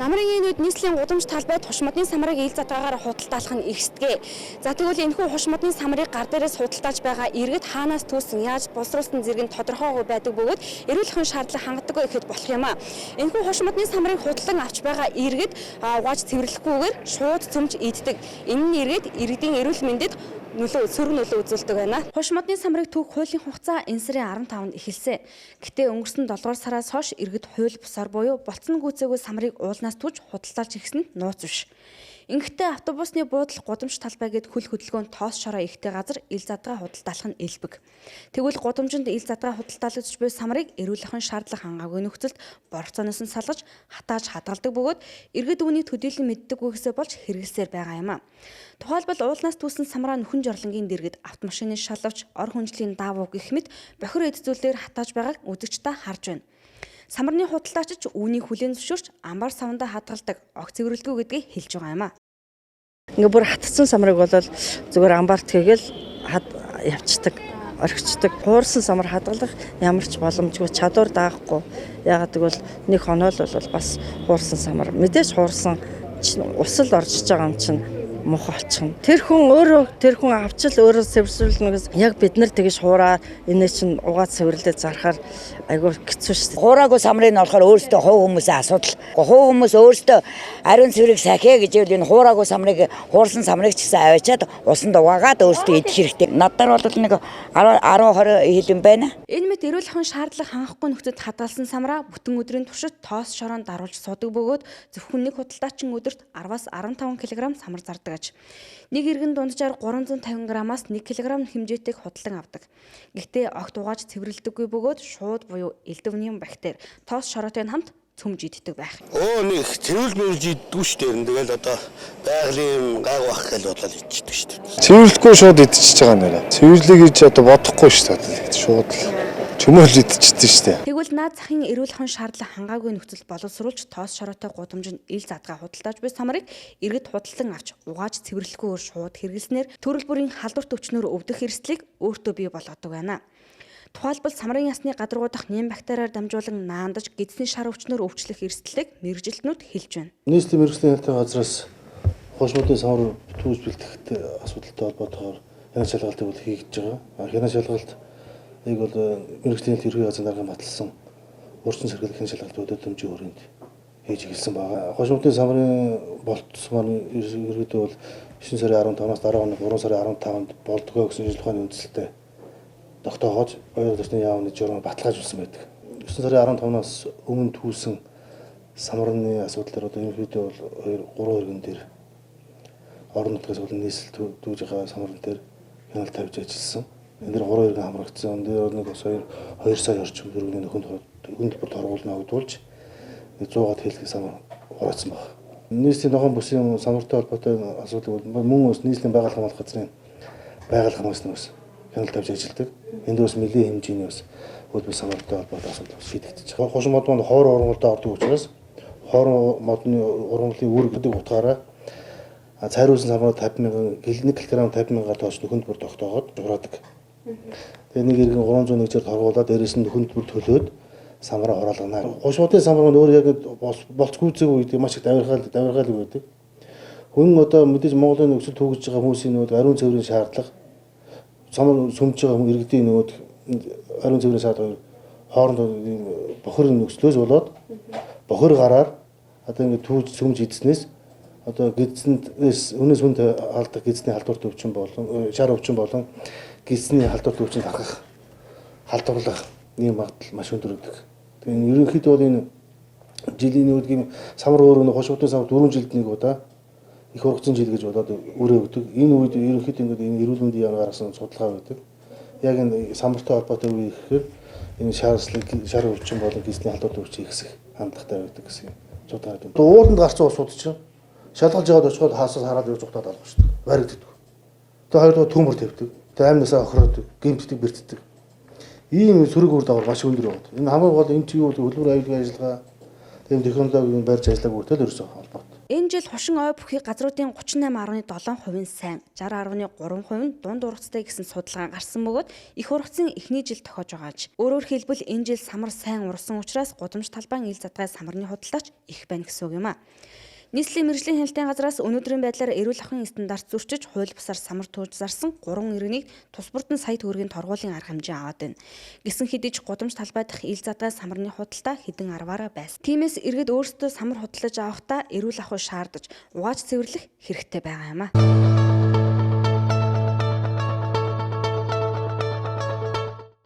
Самрын энүүд нийслэлийн гудамж талбайд хуш модны самрыг ил задгаагаар худалдаалах нь ихсдэгэ. За тэгвэл энэхүү хуш модны самрыг гар дээрээс худалдааж байгаа иргэд хаанаас түүсэн яаж боловсруулсан зэрэг нь тодорхойгүй байдаг бөгөөд эрүүлэх шаардлага хангадаггүй ихэд болох юм а. Энэхүү хуш модны самрыг худалдан авч байгаа иргэд угааж цэвэрлэхгүйгээр шууд цөмж иддэг. Энэ нь иргэдийн эрүүл мэндэд сөрөг нөлөө үзүүлдэг байна. Хуш модны самрыг түүх хуулийн хугацаа энэ сарын 15-нд эхэлсэн. Гэтэ өнгөрсөн 7 дугаар сараас хойш иргэд хууль бусаар буюу болцсон гүйцээгүй самрыг уулнаас түж худалдаалж ирсэн нь нууц биш. Ингэхдээ автобусны буудлах гудамж талбай гэд хөл хөдөлгөөнд тоос шороо ихтэй газар ил задгаа худалдаалах нь элбэг. Тэгвэл гудамжинд ил задгаа худалдаалагдж буй самрыг эрүүлэхэн шаардлага хангаагүй нөхцөлд борцооноос нь салгаж хатааж хадгалдаг бөгөөд иргэд үүнийг төдийлөн мэддэггүй гэсээ болж хэрэгэлсээр байгаа юм а. Тухайлбал уулнаас түүсэн самраа нөхөн жорлонгийн дэргэд автомашины шалавч, ор хүнжлийн даавуу гэх мэт бохир эд зүйлээр хатааж байгааг үзэгч та харж байна. Самрны худалдаачид үүнийг хүлээн зөвшөөрч амбар савндаа хадгалдаг, огт цэвэрлэдэггүй гэдгийг хэлж байгаа юм а. Ингээ бүр хатцсан самрыг бол зүгээр амбарт хийгээл явцдаг, орхичдаг. Хуурсан самар хадгалах ямар ч боломжгүй, чадвар даахгүй. Ягаад гэвэл нэг хоноо л бол бас хуурсан самар. Мэдээж хуурсан усал орж байгаа юм чинь муухай болчихно. Тэр хүн авчил өөрөө цэвэрлүүлнэгээс яг бид нар тэгж хуураа энэ чинь угаа цэвэрлээд зарахаар айгүй хэцүү шүү дээ. Хуураагүй самрыг нь болохоор өөрөөсөө хувь хүмүүсийн асуудал. Хувь хүмүүс өөрөөсөө ариун цэврийг сахиа гэж энэ хуураагүй самрыг хуурсан самрыг ч гэсэн аваачаад усанд угаагаад өөрөөсөө идэх хэрэгтэй. Надаар бол нэг 10-20 хил юм байна. Энэ мэт эрүүлэхэн шаардлага хангахгүй нөхцөд хадгалсан самраа бүтэн өдрийн туршид тоос шороонд даруулж судаг бөгөөд зөвхөн нэг худалдаачин өдөрт 10-аас 15 кг самар зардаг. Нэг иргэн дунджаар 350 грамаас 1 кг хэмжээтэйг худалдан авдаг. Гэхдээ огт угааж цэвэрлэдэггүй бөгөөд шууд буюу элдвэний бактери тоос шороотой хамт цөмж иддэг байх. Нэг цэвэрлэмж иддэггүй шүү дээ. Тэгэл одоо байгалийн гайг бах гэж бодлоо идчихдэг шүү дээ. Цэвэрлэхгүй шууд идчихэж байгаа нэрэ. Цэвэрлэе гэж одоо бодохгүй шүү дээ. Шууд чөмөл идчихдэг шүү дээ. Тэгвэл наад захын эрүүлэхэн шаардлага хангаагүй нөхцөл боловсруулж тоос шороотой гудамжинд ил задгаа худалдааж буй самрыг иргэд худалдан авч угааж цэвэрлэхгүйгээр шууд хэрэглэснээр төрөл бүрийн халдварт өвчнөөр өвдөх эрсдлийг өөртөө бий болгодог байна. Тухайлбал самрын ясны гадаргуудах нэм бактериар дамжуулан наандаж гидсний шар өвчнөөр өвчлөх эрсдлийг мэргэжилтнүүд хэлж байна. Нийслэлийн мэргэжлийн хэлтийн газраас хуш модны самар түүж бэлтгэхтэй асуудалтай холбоотойгоор хянаж шалгалтыг бол хийж байгаа. Хянаж шалгалт бол мэргэжлийн хэлтийн газрын даргын баталсан урьдчилан сэргийлэх хянаж шалгалт өдөртөмжийн хүрээнд хийж эхэлсэн байгаа. Хуш модны самрын болтсмын ерөөдөө бол 9 сарын 15-наас дараа оны 3 сарын 15-нд болдгоо гэсэн жил ухааны үндсэлтэй тогтоогооч баяр төсний яамны журам баталгаажуулсан байдаг. 9 сарын 15-наас өмнө түүсэн самрны асуудлаар одоо ерөнхийдөө бол 3 иргэн дээр орон нутгаас болон нийслэл түүж байгаа самран дээр хяналт тавьж ажилласан. Энэ дээр 3 иргэн хамрагдсан. Энэ дээр нэг бас 2 сая орчим төгрөгийн хүнд бүр торгуулна өгдүүлж 100-аад хэлхий самар хураацсан байна. Нийслэлийн ногоон бүсийн самартай холбоотой асуудал бол мөн ус нийслэлийн байгаль хамгаалах газрын байгаль хамгаалснаас хяналт тавьж ажилладаг. Энд бас нэлийн хэмжээний бас хөлбөр самартай холбоотой асуудал шийдэгдэж байгаа. Хуш мод маань хоор ургамалтай ордог учраас хоор модны ургамлын үр гэдэг утгаараа цайруулсан самраа 50,000 1 кг 50,000-аар тооч нөхөнд бүр тогтоогоод жураадаг. Тэгээ нэг иргэн 301-ээр торгуулаад дээрээс нь нөхөнд бүр төлөөд самраа хураалгана. Хуш модны самар нь өөр яг болцгүйцээгүй гэдэг маш их давиргаал байдаг. Хүн одоо мэдээж Монголын нөхцөл төгөж байгаа хүмүүсийн ариун цэврийн шаардлага самар сүмж байгаа иргэдийн ариун цэврийн шаардлага хооронд бохир нөхцлөөс болоод бохир гараар одоо ингэ түүж сүмж идснээс одоо гидснээс өнөөс хүнд алдах гидсний халдварт өвчин болон шар өвчин болон гидсний халдварт өвчин тархах халдварлах ийм магадлал маш өндөр өгдөг. Тэгээ ерөнхийдөө бол энэ жилийн үүдгийн самар өөрөө хуш модны самар 4 жилд нэг удаа их ургацсан жил гэж болоод өрөө өгдөг. Энэ үед ерөнхийдөө ингэ энэ эрүүл мэндийн яам гаргасан судалгаа байдаг. Яг энэ самартай холбоотой үе гэхээр энэ шар өвчин болон гидсний халдварт өвчин ихсэх хандлагатай байдаг гэсэн судалгаа байдаг. Ууланд гарсан усууд чинь шалгалж яваад очиход хаасаас хараад ирж ухтаад алга шүү дээ. Баригддаг. Тэгээ хоёрдоо төмөр тавьдаг. Тэгээ амнасаа охироод гэмтдэг, бэртдэг. Ийм сөрөг үр дагавар маш өндөр байна. Энэ хамгийн гол энэ чинь юу хөлбөр аюулгүй ажиллагаа, тийм технологийн барьж ажиллааг үртэл ерөөсөө холбоотой. Энэ жил хошин ой бүхий газруудын 38.7% сайн, 60.3% нь дунд ургацтай гэсэн судалгаа гарсан бөгөөд их ургацын эхний жил тохиож байгааж. Өөрөөр хэлбэл энэ жил самар сайн урсан учраас гудамж талбайн ил задгай самарны худалдаач их байна гэсэн үг юм а. Нийслэлийн мэргэжлийн хяналтын газраас өнөөдрийн байдлаар эрүүл ахуйн стандарт зөрчиж хууль бусаар самар тууж зарсан 3 иргэнийг тус бүрдэн сая төгрөгийн торгуулийн арга хэмжээ аваад байна. Гэсэн хэдий ч гудамж талбай дахь ил задгай самарны худалдаа хэдэн арваараа байсан. Тиймээс иргэд өөрсдөө самар худалдаж авахдаа эрүүл ахуй шаардаж угааж цэвэрлэх хэрэгтэй байгаа юм а.